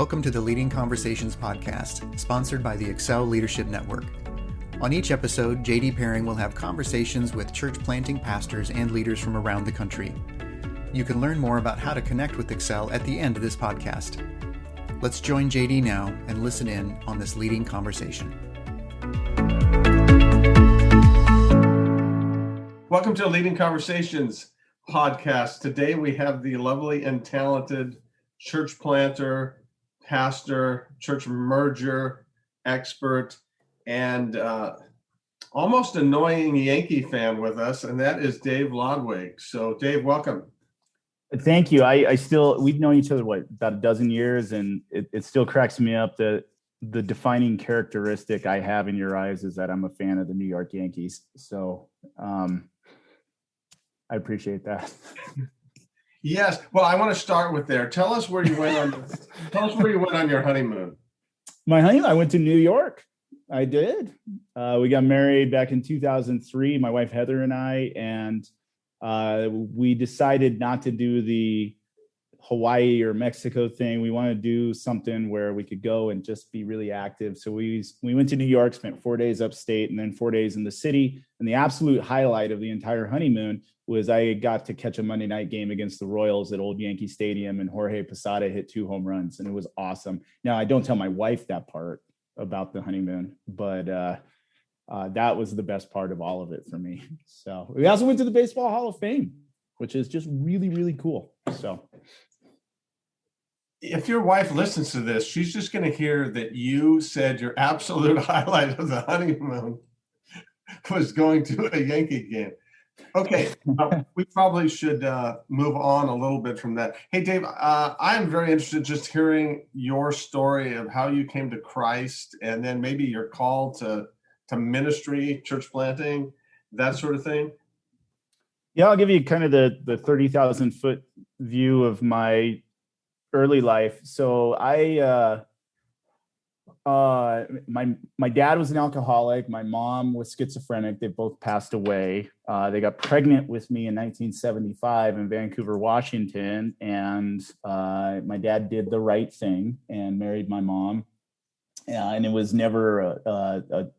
Welcome to the Leading Conversations podcast, sponsored by the Excel Leadership Network. On each episode, JD Pairing will have conversations with church planting pastors and leaders from around the country. You can learn more about how to connect with Excel at the end of this podcast. Let's join JD now and listen in on this leading conversation. Welcome to Leading Conversations podcast. Today we have the lovely and talented church planter, pastor, church merger expert, and almost annoying Yankee fan with us, and that is Dave Lodwig. So Dave, welcome. Thank you. We've known each other, about a dozen years, and it still cracks me up that the defining characteristic I have in your eyes is that I'm a fan of the New York Yankees. So I appreciate that. Yes. Well, I want to start with there. Tell us where you went on your honeymoon. My honeymoon, I went to New York. I did. We got married back in 2003, my wife Heather and I, and we decided not to do the Hawaii or Mexico thing. We wanted to do something where we could go and just be really active. So we went to New York, spent 4 days upstate and then 4 days in the city. And the absolute highlight of the entire honeymoon was I got to catch a Monday night game against the Royals at Old Yankee Stadium, and Jorge Posada hit 2 home runs, and it was awesome. Now, I don't tell my wife that part about the honeymoon, but that was the best part of all of it for me. So we also went to the Baseball Hall of Fame, which is just really, really cool. So if your wife listens to this, she's just going to hear that you said your absolute highlight of the honeymoon was going to a Yankee game. Okay, we probably should move on a little bit from that. Hey, Dave, I am very interested just hearing your story of how you came to Christ, and then maybe your call to ministry, church planting, that sort of thing. Yeah, I'll give you kind of the 30,000 foot view of my early life. So my dad was an alcoholic. My mom was schizophrenic. They both passed away. They got pregnant with me in 1975 in Vancouver, Washington. And my dad did the right thing and married my mom. And it was never a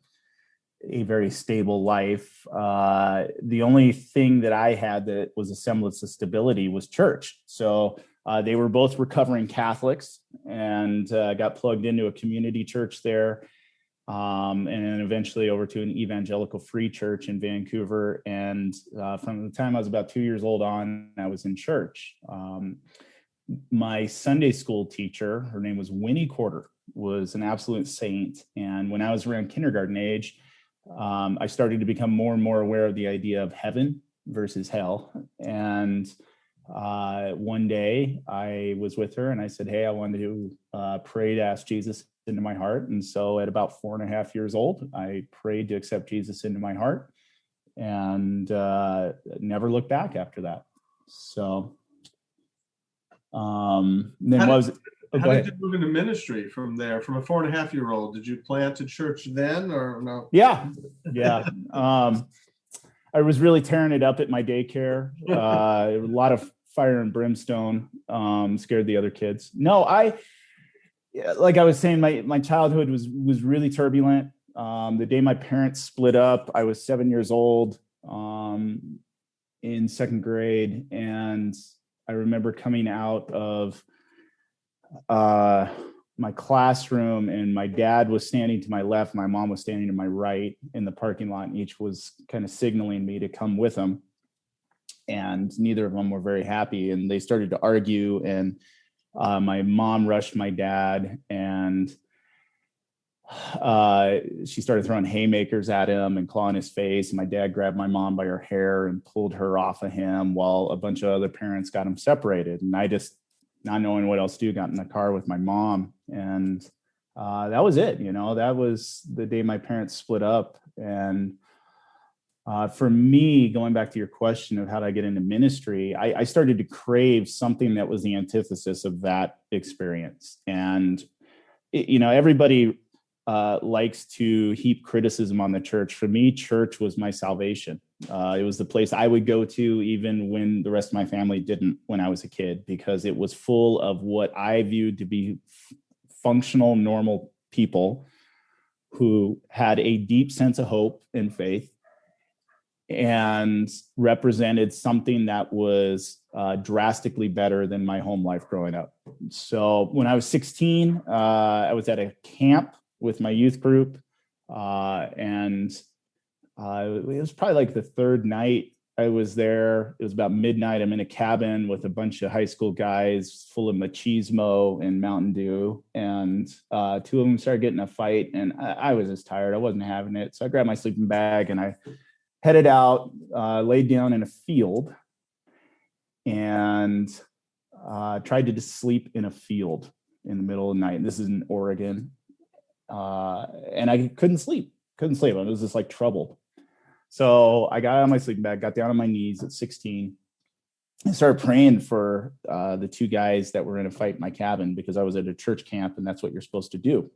very stable life. The only thing that I had that was a semblance of stability was church. So they were both recovering Catholics, and got plugged into a community church there, and then eventually over to an evangelical free church in Vancouver. And from the time I was about 2 years old on, I was in church. My Sunday school teacher, her name was Winnie Corder, was an absolute saint. And when I was around kindergarten age, I started to become more and more aware of the idea of heaven versus hell. And one day I was with her and I said, hey, I wanted to pray to ask Jesus into my heart. And so at about 4.5 years old, I prayed to accept Jesus into my heart, and never looked back after that. So How did you move into ministry from there? From a 4.5-year-old, did you plant a church then, or no? Yeah. I was really tearing it up at my daycare. A lot of fire and brimstone, scared the other kids. No, like I was saying, my childhood was really turbulent. The day my parents split up, I was 7 years old, in second grade. And I remember coming out of my classroom, and my dad was standing to my left, my mom was standing to my right in the parking lot, and each was kind of signaling me to come with them. And neither of them were very happy, and they started to argue, and my mom rushed my dad, and she started throwing haymakers at him and clawing his face. And my dad grabbed my mom by her hair and pulled her off of him, while a bunch of other parents got them separated. And I just, not knowing what else to do, got in the car with my mom, and that was it. That was the day my parents split up. And for me, going back to your question of how did I get into ministry, I started to crave something that was the antithesis of that experience. And everybody likes to heap criticism on the church. For me, church was my salvation. It was the place I would go to even when the rest of my family didn't when I was a kid, because it was full of what I viewed to be functional, normal people who had a deep sense of hope and faith and represented something that was drastically better than my home life growing up. So when I was 16, I was at a camp with my youth group, and it was probably like the third night I was there. It was about midnight. I'm in a cabin with a bunch of high school guys full of machismo and Mountain Dew. And two of them started getting a fight, and I was just tired. I wasn't having it. So I grabbed my sleeping bag and I headed out, laid down in a field, and tried to just sleep in a field in the middle of the night. And this is in Oregon. And I couldn't sleep. I was just like troubled. So I got out of my sleeping bag, got down on my knees at 16, and started praying for the two guys that were in a fight in my cabin, because I was at a church camp and that's what you're supposed to do.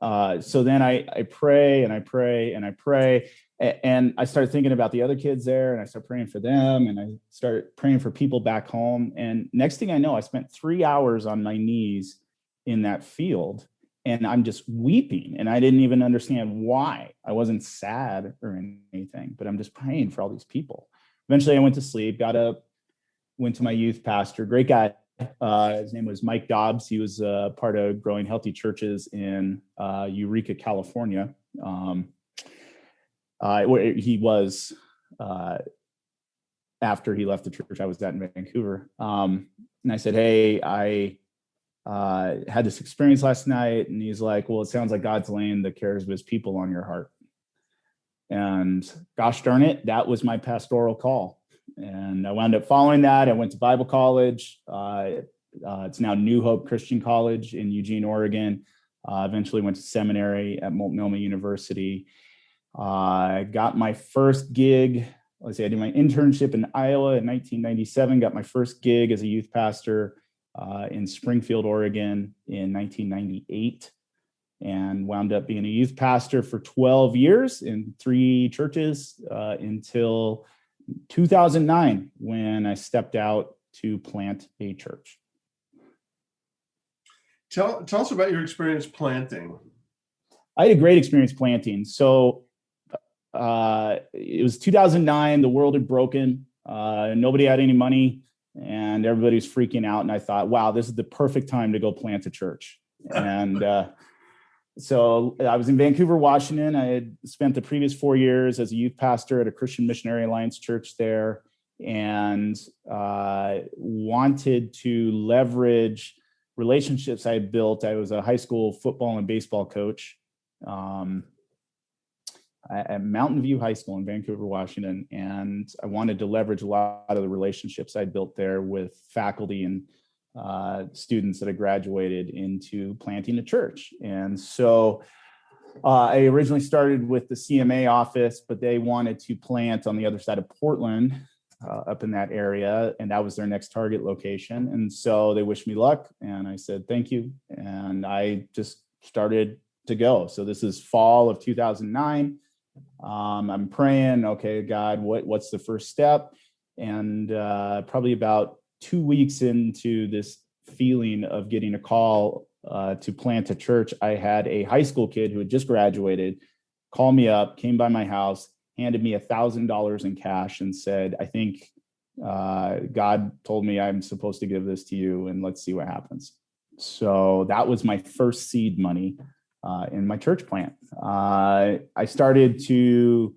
So then I pray and I pray and I pray. And I started thinking about the other kids there, and I started praying for them, and I started praying for people back home. And next thing I know, I spent 3 hours on my knees in that field, and I'm just weeping, and I didn't even understand why. I wasn't sad or anything, but I'm just praying for all these people. Eventually I went to sleep, got up, went to my youth pastor, great guy. His name was Mike Dobbs. He was part of Growing Healthy Churches in Eureka, California. He was, after he left the church I was at in Vancouver. And I said, hey, I had this experience last night. And he's like, well, it sounds like God's laying the cares of his people on your heart. And gosh darn it, that was my pastoral call. And I wound up following that. I went to Bible college. It's now New Hope Christian College in Eugene, Oregon. Eventually went to seminary at Multnomah University. I got my first gig. I did my internship in Iowa in 1997, got my first gig as a youth pastor in Springfield, Oregon in 1998, and wound up being a youth pastor for 12 years in 3 churches until 2009, when I stepped out to plant a church. Tell us about your experience planting. I had a great experience planting. So it was 2009. The world had broken. Nobody had any money, and everybody was freaking out. And I thought, wow, this is the perfect time to go plant a church. And so I was in Vancouver, Washington. I had spent the previous 4 years as a youth pastor at a Christian Missionary Alliance church there, and wanted to leverage relationships I had built. I was a high school football and baseball coach at Mountain View High School in Vancouver, Washington. And I wanted to leverage a lot of the relationships I built there with faculty and students that had graduated into planting a church. And so I originally started with the CMA office, but they wanted to plant on the other side of Portland, up in that area, and that was their next target location. And so they wished me luck, and I said thank you, and I just started to go. So this is fall of 2009. I'm praying, okay, God, what's the first step? And probably about 2 weeks into this feeling of getting a call to plant a church, I had a high school kid who had just graduated call me up, came by my house, handed me $1,000 in cash and said, I think God told me I'm supposed to give this to you, and let's see what happens. So that was my first seed money in my church plant. I started to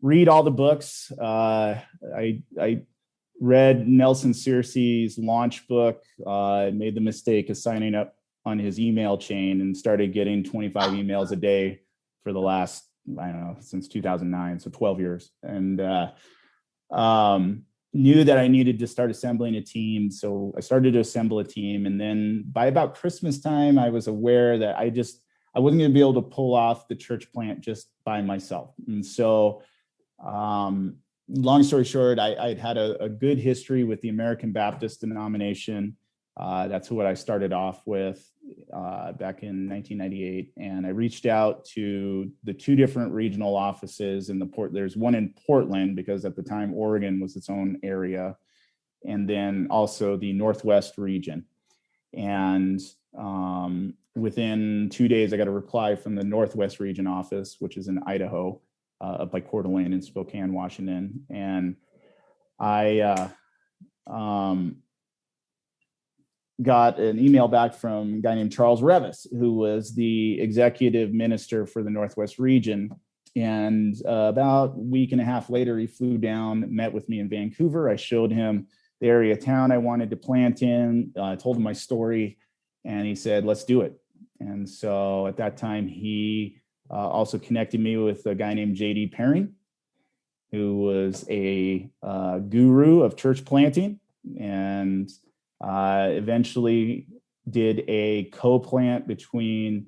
read all the books. I read Nelson Searcy's launch book, made the mistake of signing up on his email chain and started getting 25 emails a day for the last, I don't know, since 2009, so 12 years. And knew that I needed to start assembling a team. So I started to assemble a team. And then by about Christmas time, I was aware that I wasn't going to be able to pull off the church plant just by myself. And so long story short, I'd had a good history with the American Baptist denomination. That's what I started off with back in 1998. And I reached out to the 2 different regional offices in there's one in Portland, because at the time Oregon was its own area, and then also the Northwest region. And within 2 days, I got a reply from the Northwest Region office, which is in Idaho, up by Coeur d'Alene in Spokane, Washington. And I got an email back from a guy named Charles Revis, who was the executive minister for the Northwest Region. And about a week and a half later, he flew down, met with me in Vancouver. I showed him the area of town I wanted to plant in, told him my story, and he said, let's do it. And so at that time, he also connected me with a guy named J.D. Perry, who was a guru of church planting, and eventually did a co-plant between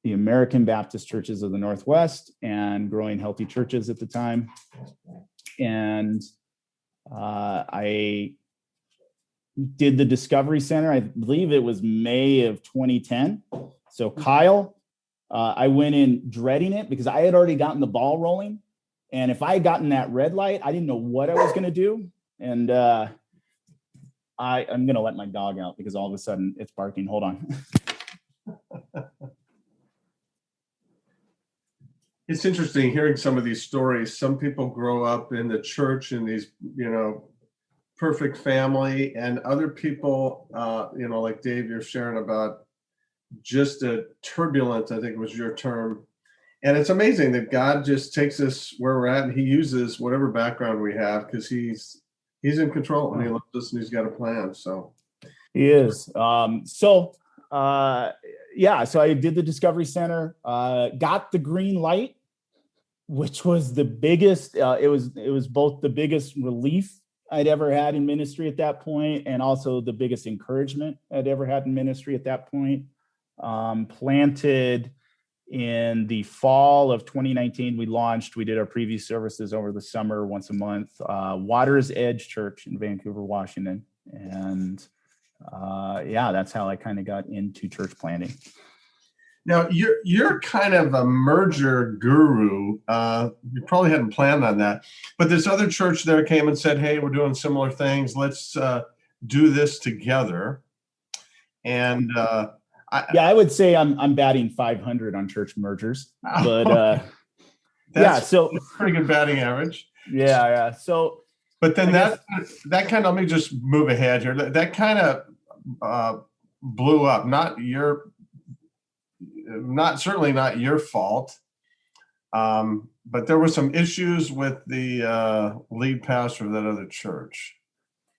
the American Baptist Churches of the Northwest and Growing Healthy Churches at the time. And I did the Discovery Center. I believe it was May of 2010. So Kyle, I went in dreading it because I had already gotten the ball rolling. And if I had gotten that red light, I didn't know what I was going to do. And I'm going to let my dog out because all of a sudden it's barking. Hold on. It's interesting hearing some of these stories. Some people grow up in the church in these, perfect family, and other people, like Dave, you're sharing about just a turbulent, I think was your term. And it's amazing that God just takes us where we're at, and he uses whatever background we have because he's in control and he loves us and he's got a plan. So he is. So I did the Discovery Center, got the green light, which was the biggest, it was both the biggest relief I'd ever had in ministry at that point, and also the biggest encouragement I'd ever had in ministry at that point. Planted in the fall of 2019, we did our preview services over the summer once a month, Water's Edge Church in Vancouver, Washington. And that's how I kind of got into church planting. Now you're kind of a merger guru. You probably hadn't planned on that, but this other church there came and said, "Hey, we're doing similar things. Let's do this together." And I would say I'm batting 500 on church mergers, but that's pretty good batting average. Yeah. So, but then that kind of, let me just move ahead here. That kind of blew up. Certainly not your fault. But there were some issues with the lead pastor of that other church.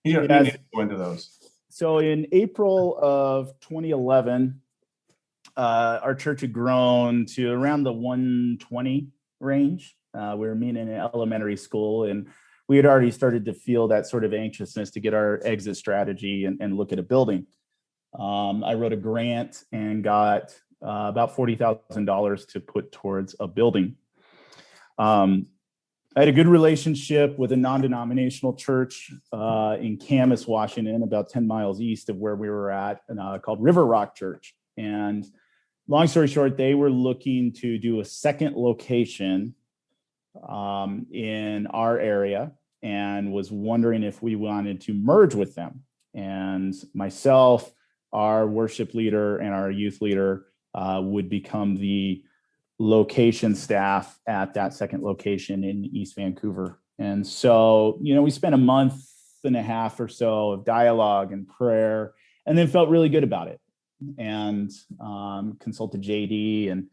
You need to go into those. So in April of 2011, our church had grown to around the 120 range. We were meeting in elementary school, and we had already started to feel that sort of anxiousness to get our exit strategy and look at a building. I wrote a grant and got about $40,000 to put towards a building. I had a good relationship with a non-denominational church in Camas, Washington, about 10 miles east of where we were at, called River Rock Church. And long story short, they were looking to do a second location in our area and was wondering if we wanted to merge with them. And myself, our worship leader, and our youth leader would become the location staff at that second location in East Vancouver. And so, we spent a month and a half or so of dialogue and prayer, and then felt really good about it. And consulted JD and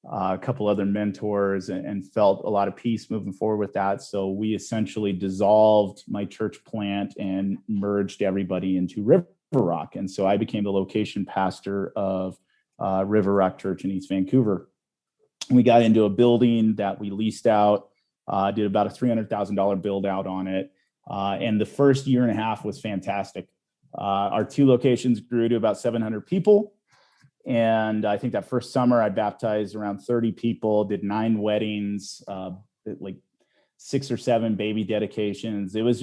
a couple other mentors and felt a lot of peace moving forward with that. So we essentially dissolved my church plant and merged everybody into River Rock. And so I became the location pastor of River Rock Church in East Vancouver. We got into a building that we leased out, did about a $300,000 build out on it. And the first year and a half was fantastic. Our two locations grew to about 700 people. And I think that first summer I baptized around 30 people, did 9 weddings, like 6 or 7 baby dedications. It was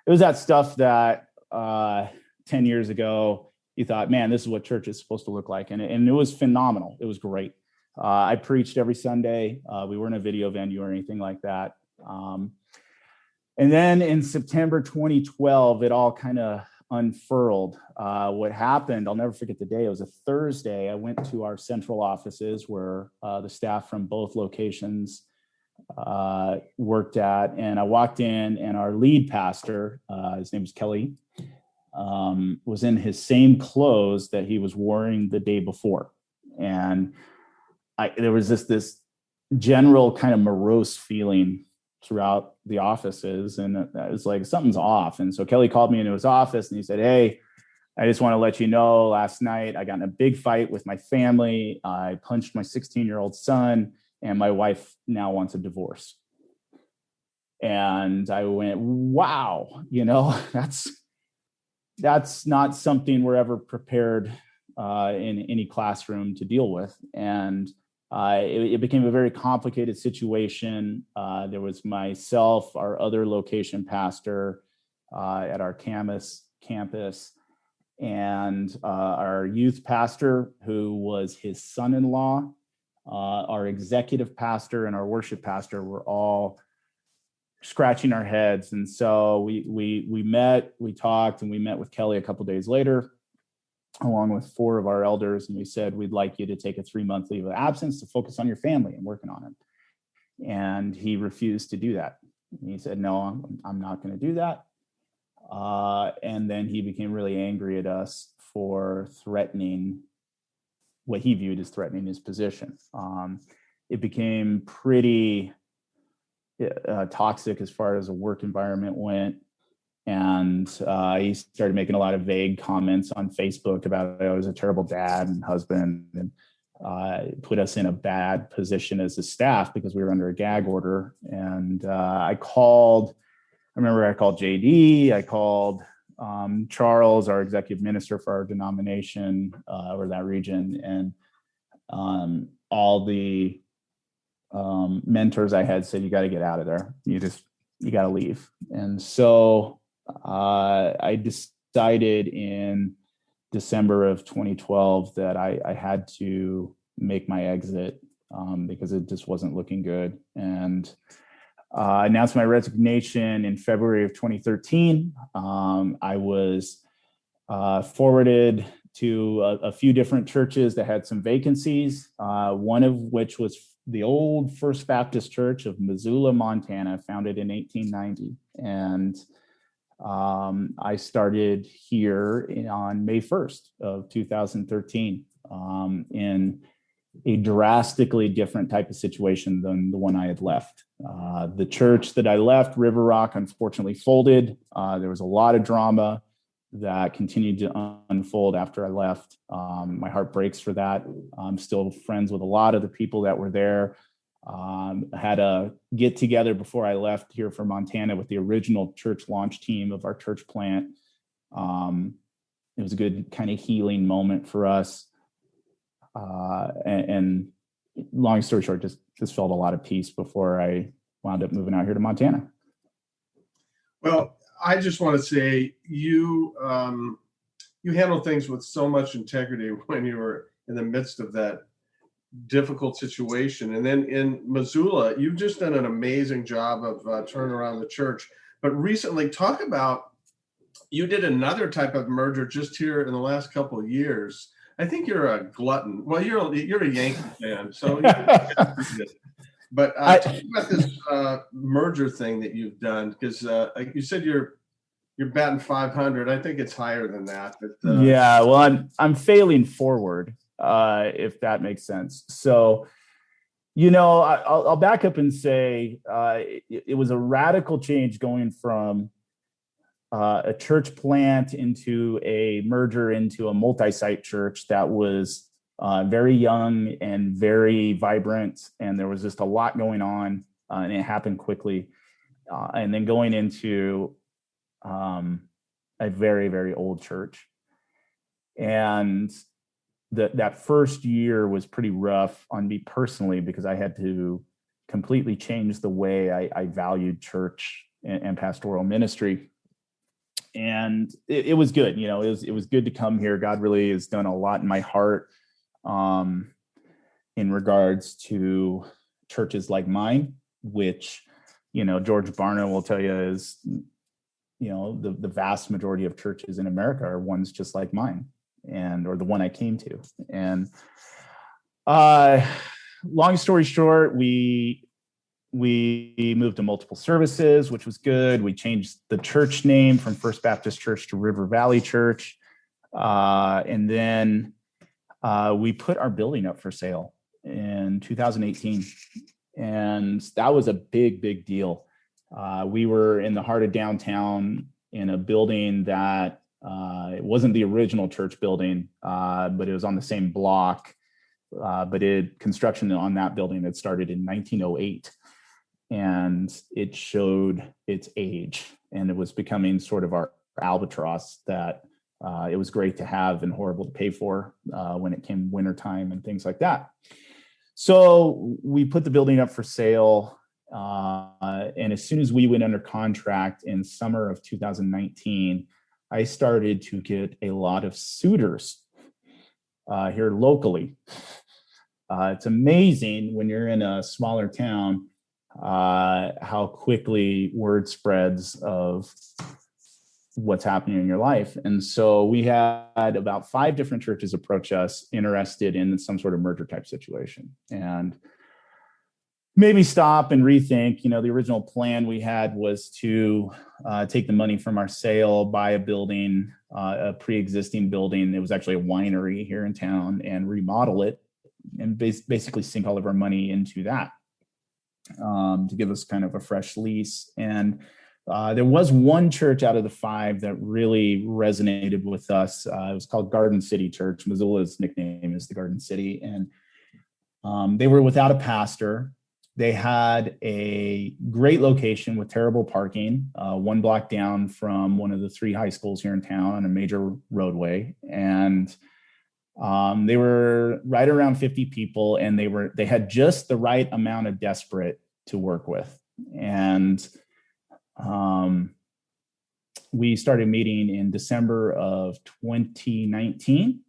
that stuff that 10 years ago, you thought, man, this is what church is supposed to look like. And it was phenomenal. It was great. I preached every Sunday. We weren't a video venue or anything like that. And then in September 2012, it all kind of unfurled. What happened, I'll never forget the day. It was a Thursday. I went to our central offices where the staff from both locations worked at, and I walked in, and our lead pastor, his name was Kelly, was in his same clothes that he was wearing the day before. And there was this general kind of morose feeling throughout the offices, and I was like, something's off. And so Kelly called me into his office and he said, "Hey, I just want to let you know, last night I got in a big fight with my family. I punched my 16-year-old son, and my wife now wants a divorce." And I went, wow, that's not something we're ever prepared in any classroom to deal with. And it became a very complicated situation. There was myself, our other location pastor at our campus, and our youth pastor, who was his son-in-law, our executive pastor, and our worship pastor were all scratching our heads. And so we met, we talked, and we met with Kelly a couple days later, along with 4 of our elders, and we said, "We'd like you to take a 3-month leave of absence to focus on your family and working on it." And he refused to do that. He said, "No, I'm not going to do that." And then he became really angry at us for threatening what he viewed as threatening his position. It became pretty toxic as far as the work environment went. And he started making a lot of vague comments on Facebook about I was a terrible dad and husband, and put us in a bad position as a staff because we were under a gag order. And I called JD, I called Charles, our executive minister for our denomination or that region, and all the mentors I had said, "You got to get out of there. You got to leave." And so I decided in December of 2012 that I had to make my exit because it just wasn't looking good. And I announced my resignation in February of 2013. I was forwarded to a few different churches that had some vacancies, one of which was the old First Baptist Church of Missoula, Montana, founded in 1890. And I started here on May 1st of 2013 in a drastically different type of situation than the one I had left. The church that I left, River Rock, unfortunately folded. There was a lot of drama that continued to unfold after I left. My heart breaks for that. I'm still friends with a lot of the people that were there. I had a get together before I left here for Montana with the original church launch team of our church plant. It was a good kind of healing moment for us. And long story short, just felt a lot of peace before I wound up moving out here to Montana. Well, I just want to say you handled things with so much integrity when you were in the midst of that difficult situation. And then in Missoula, you've just done an amazing job of turning around the church. But recently, talk about, you did another type of merger just here in the last couple of years. I think you're a glutton. Well, you're a Yankee fan, so. But talk about this merger thing that you've done, because you said you're batting 500. I think it's higher than that. But, yeah, well, I'm failing forward, if that makes sense. So, I'll back up and say it was a radical change going from a church plant into a merger into a multi-site church that was very young and very vibrant, and there was just a lot going on, and it happened quickly. And then going into a very, very old church, and that first year was pretty rough on me personally because I had to completely change the way I valued church and pastoral ministry. And it was good, it was good to come here. God really has done a lot in my heart in regards to churches like mine, which, George Barna will tell you is the vast majority of churches in America are ones just like mine, or the one I came to. And long story short, we moved to multiple services, which was good. We changed the church name from First Baptist Church to River Valley Church. And then we put our building up for sale in 2018. And that was a big deal. We were in the heart of downtown in a building that it wasn't the original church building, but it was on the same block. But construction on that building had started in 1908. And it showed its age, and it was becoming sort of our albatross that it was great to have and horrible to pay for when it came wintertime and things like that. So we put the building up for sale. And as soon as we went under contract in summer of 2019, I started to get a lot of suitors here locally. It's amazing when you're in a smaller town how quickly word spreads of what's happening in your life. And so we had about 5 different churches approach us interested in some sort of merger type situation, and maybe stop and rethink. The original plan we had was to take the money from our sale, buy a building, a pre-existing building. It was actually a winery here in town, and remodel it and basically sink all of our money into that. To give us kind of a fresh lease. And there was one church out of the 5 that really resonated with us. It was called Garden City Church. Missoula's nickname is the Garden City. And they were without a pastor. They had a great location with terrible parking, 1 block down from one of the 3 high schools here in town on a major roadway. And they were right around 50 people, and they had just the right amount of desperate to work with. And we started meeting in December of 2019,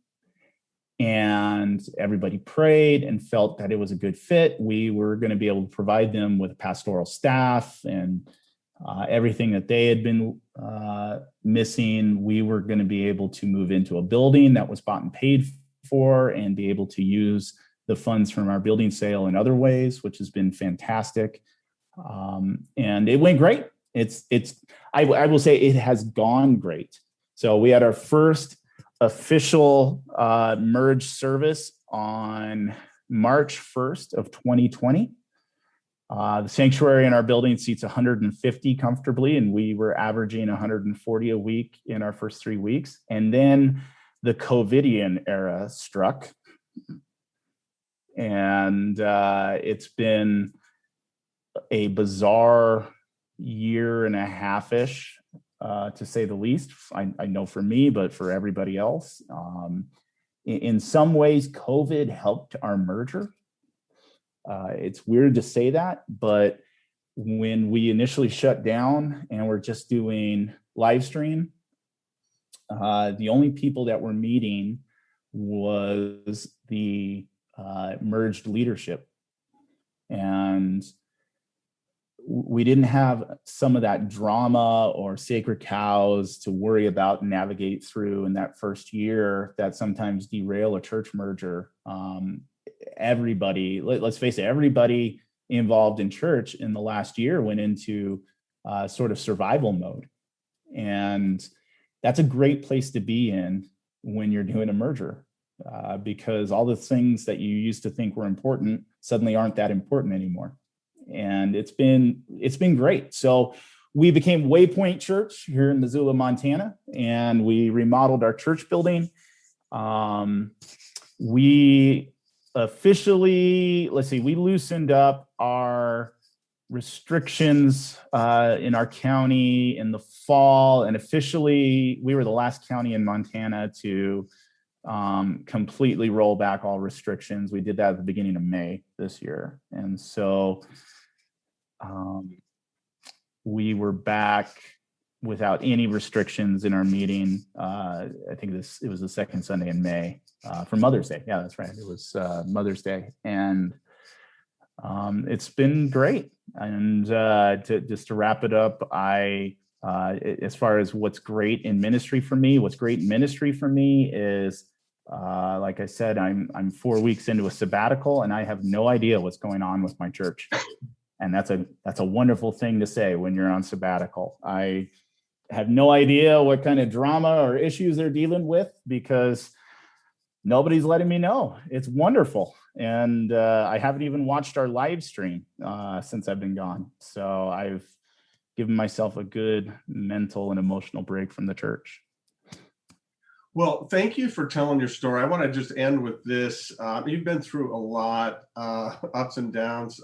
and everybody prayed and felt that it was a good fit. We were going to be able to provide them with pastoral staff and everything that they had been missing. We were going to be able to move into a building that was bought and paid for, and be able to use the funds from our building sale in other ways, which has been fantastic. And it went great. I will say it has gone great. So we had our first official merge service on March 1st of 2020. The sanctuary in our building seats 150 comfortably, and we were averaging 140 a week in our first 3 weeks. And then the COVIDian era struck, and it's been a bizarre year and a half-ish, to say the least. I know for me, but for everybody else. In some ways, COVID helped our merger. It's weird to say that, but when we initially shut down and we're just doing live stream, the only people that were meeting was the merged leadership. And we didn't have some of that drama or sacred cows to worry about and navigate through in that first year that sometimes derail a church merger. Everybody, let's face it, everybody involved in church in the last year went into sort of survival mode. And that's a great place to be in when you're doing a merger, because all the things that you used to think were important suddenly aren't that important anymore. And it's been great. So we became Waypoint Church here in Missoula, Montana, and we remodeled our church building. We officially, we loosened up our restrictions in our county in the fall, and officially we were the last county in Montana to completely roll back all restrictions. We did that at the beginning of May this year. And so we were back without any restrictions in our meeting. I think it was the second Sunday in May for Mother's Day. Yeah, that's right. It was Mother's Day. And it's been great. And to wrap it up, I As far as what's great in ministry for me is, like I said, I'm 4 weeks into a sabbatical, and I have no idea what's going on with my church. And that's a wonderful thing to say when you're on sabbatical. I have no idea what kind of drama or issues they're dealing with because nobody's letting me know. It's wonderful. And I haven't even watched our live stream since I've been gone. So I've given myself a good mental and emotional break from the church. Well, thank you for telling your story. I want to just end with this. You've been through a lot, ups and downs.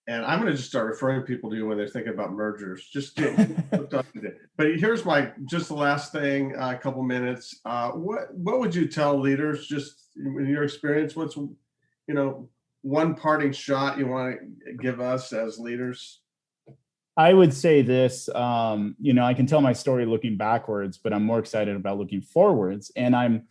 And I'm going to just start referring people to you when they're thinking about mergers. But here's just the last thing, a couple minutes. What would you tell leaders, just in your experience? What's, one parting shot you want to give us as leaders? I would say this, I can tell my story looking backwards, but I'm more excited about looking forwards. And I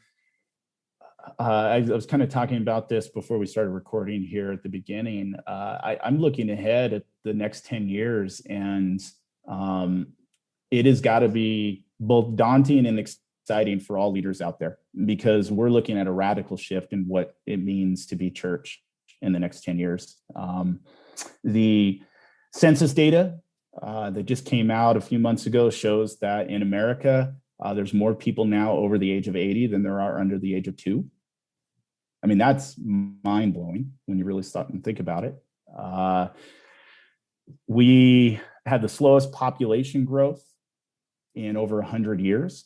was kind of talking about this before we started recording here at the beginning. I'm looking ahead at the next 10 years, and it has got to be both daunting and exciting for all leaders out there, because we're looking at a radical shift in what it means to be church in the next 10 years. The census data that just came out a few months ago shows that in America, there's more people now over the age of 80 than there are under the age of 2. I mean, that's mind-blowing when you really stop and think about it. We had the slowest population growth in over 100 years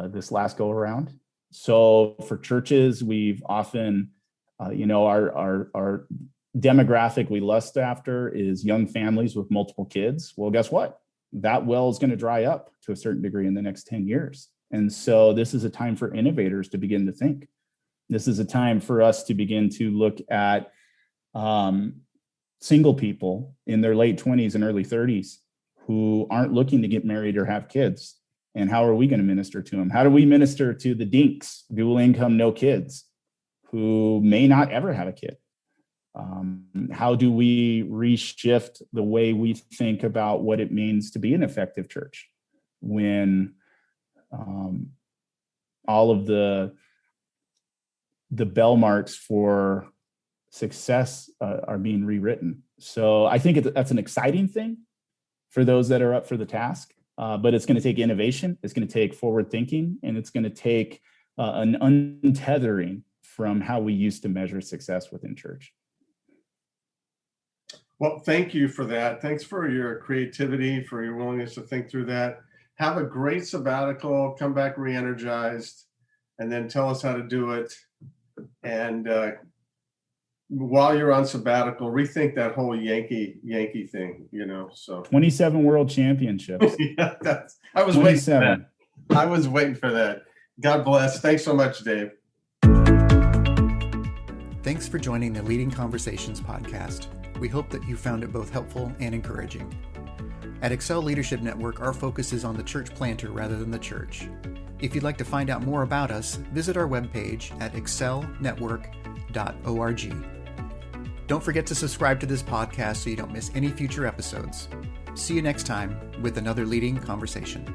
this last go-around. So for churches, we've often, our demographic we lust after is young families with multiple kids. Well, guess what? That well is going to dry up to a certain degree in the next 10 years. And so this is a time for innovators to begin to think. This is a time for us to begin to look at single people in their late 20s and early 30s who aren't looking to get married or have kids. And how are we going to minister to them? How do we minister to the dinks, dual income, no kids, who may not ever have a kid? How do we reshift the way we think about what it means to be an effective church when all of the bell marks for success are being rewritten? So I think that's an exciting thing for those that are up for the task, but it's going to take innovation, it's going to take forward thinking, and it's going to take an untethering from how we used to measure success within church. Well, thank you for that. Thanks for your creativity, for your willingness to think through that. Have a great sabbatical, come back re-energized, and then tell us how to do it. And while you're on sabbatical, rethink that whole Yankee thing, so 27 world championships. Yeah, I was waiting for that. I was waiting for that. God bless. Thanks so much, Dave. Thanks for joining the Leading Conversations podcast. We hope that you found it both helpful and encouraging. At Excel Leadership Network, our focus is on the church planter rather than the church. If you'd like to find out more about us, visit our webpage at excelnetwork.org. Don't forget to subscribe to this podcast so you don't miss any future episodes. See you next time with another Leading Conversation.